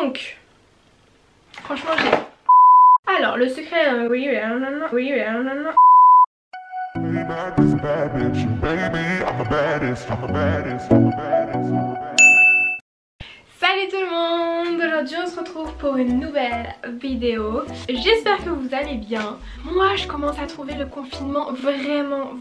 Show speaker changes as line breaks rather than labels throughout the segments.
Donc, franchement j'ai... Alors, le secret... Salut tout le monde! Aujourd'hui on se retrouve pour une nouvelle vidéo. J'espère que vous allez bien. Moi je commence à trouver le confinement vraiment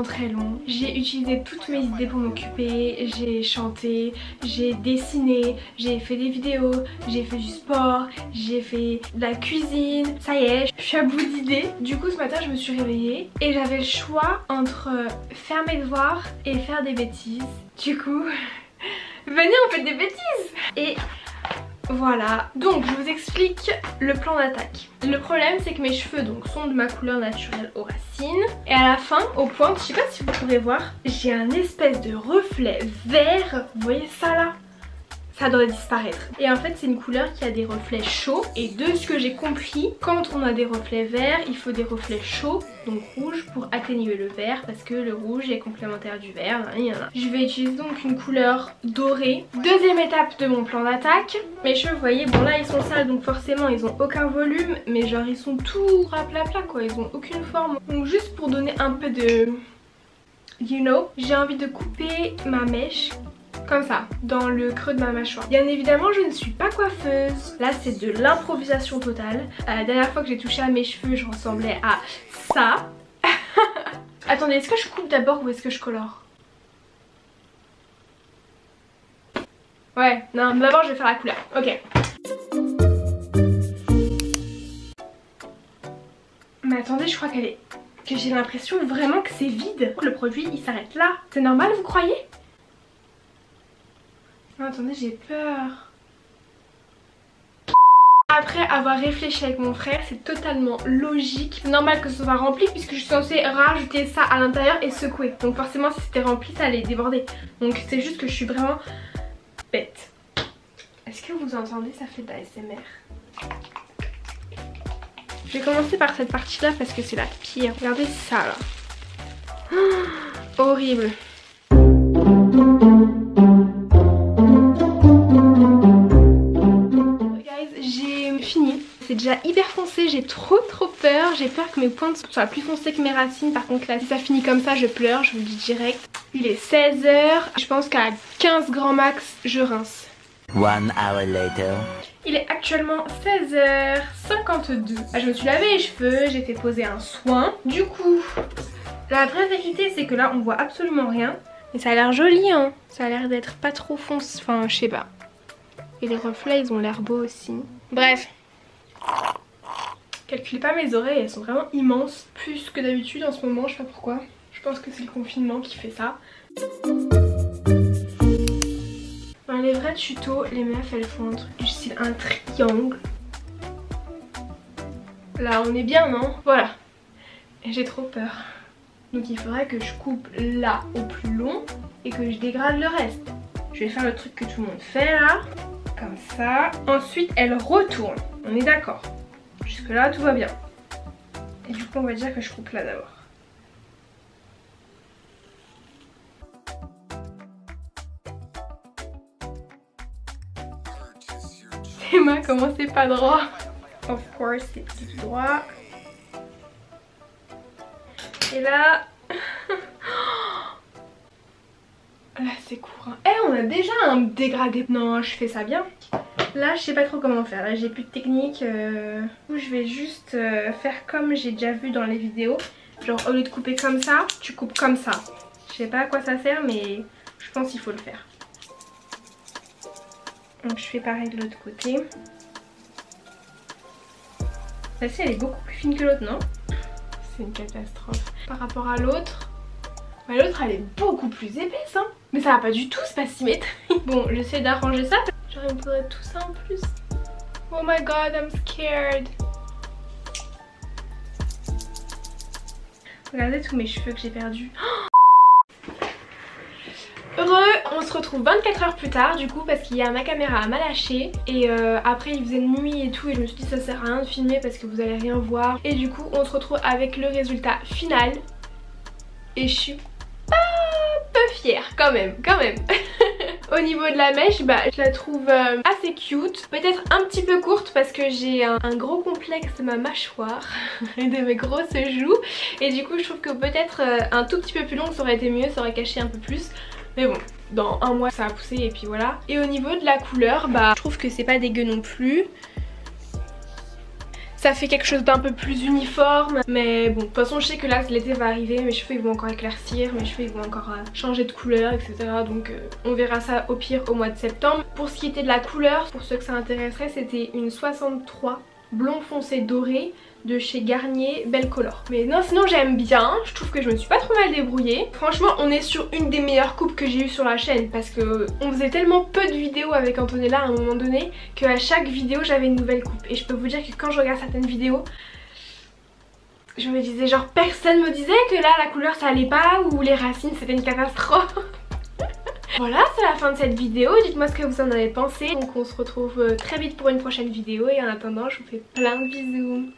très long. J'ai utilisé toutes mes idées pour m'occuper. J'ai chanté, j'ai dessiné, j'ai fait des vidéos, j'ai fait du sport, j'ai fait de la cuisine. Ça y est, je suis à bout d'idées. Du coup ce matin je me suis réveillée et j'avais le choix entre faire mes devoirs et faire des bêtises. Du coup... venez on fait des bêtises. Et voilà, donc je vous explique le plan d'attaque. Le problème c'est que mes cheveux donc sont de ma couleur naturelle aux racines. Et à la fin, aux pointes, je sais pas si vous pourrez voir, j'ai un espèce de reflet vert. Vous voyez ça là? Ça doit disparaître. Et en fait c'est une couleur qui a des reflets chauds. Et de ce que j'ai compris, quand on a des reflets verts, il faut des reflets chauds, donc rouge, pour atténuer le vert, parce que le rouge est complémentaire du vert. Je vais utiliser donc une couleur dorée. Deuxième étape de mon plan d'attaque. Mes cheveux, vous voyez, bon là ils sont sales donc forcément ils ont aucun volume, mais genre ils sont tout raplapla quoi, ils ont aucune forme. Donc juste pour donner un peu de... you know, j'ai envie de couper ma mèche comme ça, dans le creux de ma mâchoire. Bien évidemment je ne suis pas coiffeuse. Là c'est de l'improvisation totale. La dernière fois que j'ai touché à mes cheveux je ressemblais à ça. Attendez, est-ce que je coupe d'abord ou est-ce que je colore? Ouais, non, d'abord je vais faire la couleur. Ok. Mais attendez, je crois qu'elle est... que j'ai l'impression vraiment que c'est vide. Le produit il s'arrête là. C'est normal vous croyez? Non, attendez, j'ai peur. Après avoir réfléchi avec mon frère, c'est totalement logique, normal que ce soit rempli puisque je suis censée rajouter ça à l'intérieur et secouer. Donc forcément si c'était rempli ça allait déborder. Donc c'est juste que je suis vraiment bête. Est-ce que vous entendez, ça fait de la ASMR. Je vais commencer par cette partie là parce que c'est la pire. Regardez ça là. Oh, horrible. C'est déjà hyper foncé, j'ai trop peur. J'ai peur que mes pointes soient plus foncées que mes racines. Par contre là si ça finit comme ça je pleure, je vous le dis direct. Il est 16 h, je pense qu'à 15 grand max je rince.
1 hour later.
Il est actuellement 16 h 52. Je me suis lavé les cheveux, j'ai fait poser un soin. Du coup la vraie vérité c'est que là on voit absolument rien. Mais ça a l'air joli hein, ça a l'air d'être pas trop foncé, enfin je sais pas. Et les reflets ils ont l'air beaux aussi. Bref. Calculez pas mes oreilles, elles sont vraiment immenses. Plus que d'habitude en ce moment, je sais pas pourquoi. Je pense que c'est le confinement qui fait ça. Dans les vrais tutos, les meufs elles font un truc du style un triangle. Là on est bien non? Voilà. Et j'ai trop peur. Donc il faudrait que je coupe là au plus long et que je dégrade le reste. Je vais faire le truc que tout le monde fait là. Comme ça. Ensuite elle retourne. On est d'accord. Jusque là tout va bien. Et du coup on va dire que je coupe là d'abord. Tes mains comment c'est pas droit. Of course c'est tout droit. Et là... là c'est court. Eh on a déjà un dégradé. Non je fais ça bien. Là je sais pas trop comment faire, là j'ai plus de technique. Je vais juste faire comme j'ai déjà vu dans les vidéos. Genre au lieu de couper comme ça, tu coupes comme ça. Je sais pas à quoi ça sert mais je pense qu'il faut le faire. Donc je fais pareil de l'autre côté. Celle-ci elle est beaucoup plus fine que l'autre non? C'est une catastrophe. Par rapport à l'autre, bah, l'autre elle est beaucoup plus épaisse hein. Mais ça va pas du tout, c'est pas symétrique. Bon j'essaie d'arranger ça. Genre il me faudrait tout ça en plus. Oh my god, I'm scared. Regardez tous mes cheveux que j'ai perdus. Heureux, on se retrouve 24 heures plus tard du coup parce qu'il y a ma caméra à m'a lâché. Et après il faisait nuit et tout et je me suis dit ça sert à rien de filmer parce que vous allez rien voir. Et du coup on se retrouve avec le résultat final. Et je suis un peu fière quand même. Au niveau de la mèche, bah, je la trouve assez cute. Peut-être un petit peu courte parce que j'ai un gros complexe de ma mâchoire et de mes grosses joues. Et du coup je trouve que peut-être un tout petit peu plus long ça aurait été mieux, ça aurait caché un peu plus. Mais bon, dans un mois ça a poussé et puis voilà. Et au niveau de la couleur, bah je trouve que c'est pas dégueu non plus. Ça fait quelque chose d'un peu plus uniforme. Mais bon, de toute façon je sais que là l'été va arriver, mes cheveux ils vont encore éclaircir, mes cheveux ils vont encore changer de couleur, etc. Donc on verra ça au pire au mois de septembre. Pour ce qui était de la couleur, pour ceux que ça intéresserait, c'était une 63 blond foncé doré de chez Garnier Belle Color. Mais non, sinon j'aime bien, je trouve que je me suis pas trop mal débrouillée. Franchement on est sur une des meilleures coupes que j'ai eues sur la chaîne parce que on faisait tellement peu de vidéos avec Antonella à un moment donné qu'à chaque vidéo j'avais une nouvelle coupe. Et je peux vous dire que quand je regarde certaines vidéos, je me disais genre personne me disait que là la couleur ça allait pas ou les racines c'était une catastrophe. Voilà, c'est la fin de cette vidéo, dites-moi ce que vous en avez pensé. Donc on se retrouve très vite pour une prochaine vidéo et en attendant je vous fais plein de bisous.